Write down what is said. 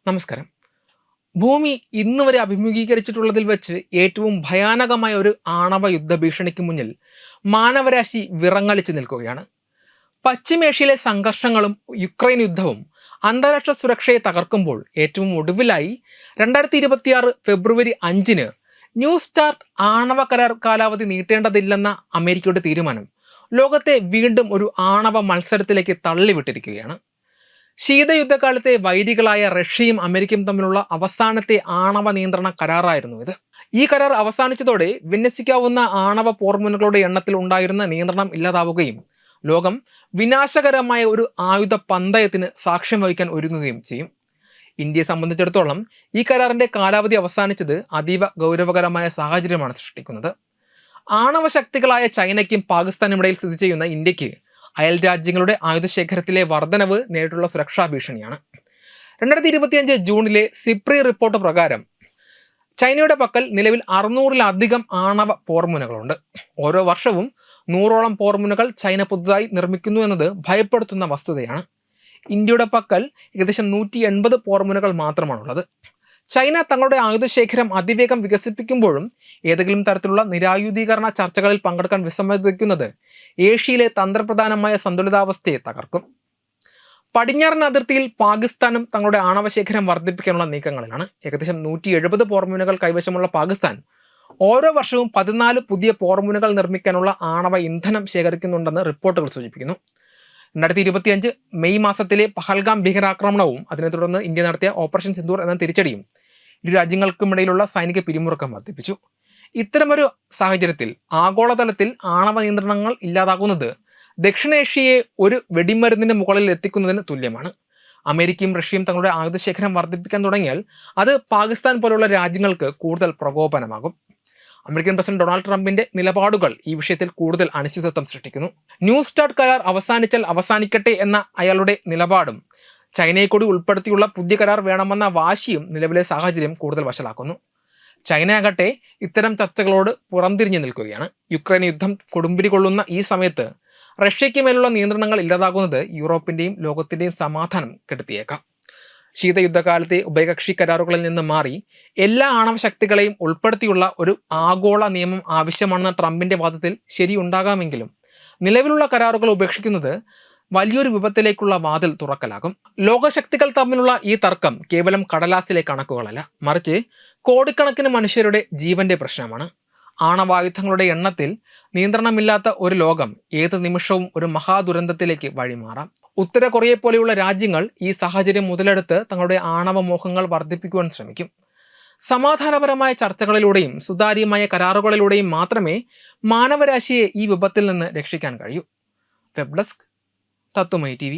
നമസ്കാരം. ഭൂമി ഇന്നുവരെ അഭിമുഖീകരിച്ചിട്ടുള്ളതിൽ വെച്ച് ഏറ്റവും ഭയാനകമായ ഒരു ആണവ യുദ്ധഭീഷണിക്ക് മുന്നിൽ മാനവരാശി വിറങ്ങലിച്ചു നിൽക്കുകയാണ്. പശ്ചിമേഷ്യയിലെ സംഘർഷങ്ങളും യുക്രൈൻ യുദ്ധവും അന്താരാഷ്ട്ര സുരക്ഷയെ തകർക്കുമ്പോൾ ഏറ്റവും ഒടുവിലായി 2026 ഫെബ്രുവരി 5 ന്യൂ സ്റ്റാർട്ട് ആണവ കരാർ കാലാവധി നീട്ടേണ്ടതില്ലെന്ന അമേരിക്കയുടെ തീരുമാനം ലോകത്തെ വീണ്ടും ഒരു ആണവ മത്സരത്തിലേക്ക് തള്ളിവിട്ടിരിക്കുകയാണ്. ശീതയുദ്ധകാലത്തെ വൈരികളായ റഷ്യയും അമേരിക്കയും തമ്മിലുള്ള അവസാനത്തെ ആണവ നിയന്ത്രണ കരാറായിരുന്നു ഇത്. ഈ കരാർ അവസാനിച്ചതോടെ വിന്യസിക്കാവുന്ന ആണവ പോർമുനകളുടെ എണ്ണത്തിൽ ഉണ്ടായിരുന്ന നിയന്ത്രണം ഇല്ലാതാവുകയും ലോകം വിനാശകരമായ ഒരു ആയുധ പന്തയത്തിന് സാക്ഷ്യം വഹിക്കാൻ ഒരുങ്ങുകയും ചെയ്യും. ഇന്ത്യയെ സംബന്ധിച്ചിടത്തോളം ഈ കരാറിന്റെ കാലാവധി അവസാനിച്ചത് അതീവ ഗൗരവകരമായ സാഹചര്യമാണ് സൃഷ്ടിക്കുന്നത്. ആണവ ശക്തികളായ ചൈനയ്ക്കും പാകിസ്ഥാനും ഇടയിൽ സ്ഥിതി ചെയ്യുന്ന ഇന്ത്യക്ക് അയൽ രാജ്യങ്ങളുടെ ആയുധശേഖരത്തിലെ വർധനവ് നേരിട്ടുള്ള സുരക്ഷാ ഭീഷണിയാണ്. 2025 ജൂണിലെ സിപ്രി റിപ്പോർട്ട് പ്രകാരം ചൈനയുടെ പക്കൽ നിലവിൽ 600-ലധികം ആണവ പോർമുനകളുണ്ട്. ഓരോ വർഷവും 100ഓളം പോർമുനകൾ ചൈന പുതുതായി നിർമ്മിക്കുന്നു എന്നത് ഭയപ്പെടുത്തുന്ന വസ്തുതയാണ്. ഇന്ത്യയുടെ പക്കൽ ഏകദേശം 180 പോർമുനകൾ മാത്രമാണുള്ളത്. ചൈന തങ്ങളുടെ ആയുധശേഖരം അതിവേഗം വികസിപ്പിക്കുമ്പോഴും ഏതെങ്കിലും തരത്തിലുള്ള നിരായുധീകരണ ചർച്ചകളിൽ പങ്കെടുക്കാൻ വിസമ്മതിക്കുന്നത് ഏഷ്യയിലെ തന്ത്രപ്രധാനമായ സന്തുലിതാവസ്ഥയെ തകർക്കും. പടിഞ്ഞാറൻ അതിർത്തിയിൽ പാകിസ്ഥാനും തങ്ങളുടെ ആണവശേഖരം വർദ്ധിപ്പിക്കാനുള്ള നീക്കങ്ങളിലാണ്. ഏകദേശം 170 പോർമുനകൾ കൈവശമുള്ള പാകിസ്ഥാൻ ഓരോ വർഷവും 14 പുതിയ പോർമുനകൾ നിർമ്മിക്കാനുള്ള ആണവ ഇന്ധനം ശേഖരിക്കുന്നുണ്ടെന്ന് റിപ്പോർട്ടുകൾ സൂചിപ്പിക്കുന്നു. 2025 മെയ് മാസത്തിലെ പഹൽഗാം ഭീകരാക്രമണവും അതിനെ തുടർന്ന് ഇന്ത്യ നടത്തിയ ഓപ്പറേഷൻ സിന്ദൂർ എന്ന തിരിച്ചടിയും ഇരു രാജ്യങ്ങൾക്കുമിടയിലുള്ള സൈനിക പിരിമുറുക്കം വർദ്ധിപ്പിച്ചു. ഇത്തരമൊരു സാഹചര്യത്തിൽ ആഗോളതലത്തിൽ ആണവ നിയന്ത്രണങ്ങൾ ഇല്ലാതാകുന്നത് ദക്ഷിണേഷ്യയെ ഒരു വെടിമരുന്നിന് മുകളിൽ എത്തിക്കുന്നതിന് തുല്യമാണ്. അമേരിക്കയും റഷ്യയും തങ്ങളുടെ ആയുധശേഖരം വർദ്ധിപ്പിക്കാൻ തുടങ്ങിയാൽ അത് പാകിസ്ഥാൻ പോലുള്ള രാജ്യങ്ങൾക്ക് കൂടുതൽ പ്രകോപനമാകും. അമേരിക്കൻ പ്രസിഡന്റ് ഡൊണാൾഡ് ട്രംപിന്റെ നിലപാടുകൾ ഈ വിഷയത്തിൽ കൂടുതൽ അനിശ്ചിതത്വം സൃഷ്ടിക്കുന്നു. ന്യൂ സ്റ്റാർട്ട് കരാർ അവസാനിച്ചാൽ അവസാനിക്കട്ടെ എന്ന അയാളുടെ നിലപാടും ചൈനയെ കൂടി ഉൾപ്പെടുത്തിയുള്ള പുതിയ കരാർ വേണമെന്ന വാശിയും നിലവിലെ സാഹചര്യം കൂടുതൽ വഷളാക്കുന്നു. ചൈനയാകട്ടെ ഇത്തരം ചർച്ചകളോട് പുറംതിരിഞ്ഞു നിൽക്കുകയാണ്. യുക്രൈൻ യുദ്ധം കൊടുമ്പിരി കൊള്ളുന്ന ഈ സമയത്ത് റഷ്യയ്ക്ക് മേലുള്ള നിയന്ത്രണങ്ങൾ ഇല്ലാതാകുന്നത് യൂറോപ്പിന്റെയും ലോകത്തിന്റെയും സമാധാനം കെടുത്തിയേക്കാം. ശീതയുദ്ധകാലത്തെ ഉഭയകക്ഷി കരാറുകളിൽ നിന്ന് മാറി എല്ലാ ആണവ ശക്തികളെയും ഉൾപ്പെടുത്തിയുള്ള ഒരു ആഗോള നിയമം ആവശ്യമാണെന്ന ട്രംപിന്റെ വാദത്തിൽ ശരിയുണ്ടാകാമെങ്കിലും നിലവിലുള്ള കരാറുകൾ ഉപേക്ഷിക്കുന്നത് വലിയൊരു വിപത്തിലേക്കുള്ള വാതിൽ തുറക്കലാകും. ലോകശക്തികൾ തമ്മിലുള്ള ഈ തർക്കം കേവലം കടലാസിലെ കണക്കുകളല്ല, മറിച്ച് കോടിക്കണക്കിന് മനുഷ്യരുടെ ജീവന്റെ പ്രശ്നമാണ്. ആണവായുധങ്ങളുടെ എണ്ണത്തിൽ നിയന്ത്രണമില്ലാത്ത ഒരു ലോകം ഏത് നിമിഷവും ഒരു മഹാദുരന്തത്തിലേക്ക് വഴിമാറാം. ഉത്തര കൊറിയയെ പോലെയുള്ള രാജ്യങ്ങൾ ഈ സാഹചര്യം മുതലെടുത്ത് തങ്ങളുടെ ആണവ മോഹങ്ങൾ വർദ്ധിപ്പിക്കുവാൻ ശ്രമിക്കും. സമാധാനപരമായ ചർച്ചകളിലൂടെയും സുതാര്യമായ കരാറുകളിലൂടെയും മാത്രമേ മാനവരാശിയെ ഈ വിപത്തിൽ നിന്ന് രക്ഷിക്കാൻ കഴിയൂ. Web desk Tatwamayi TV.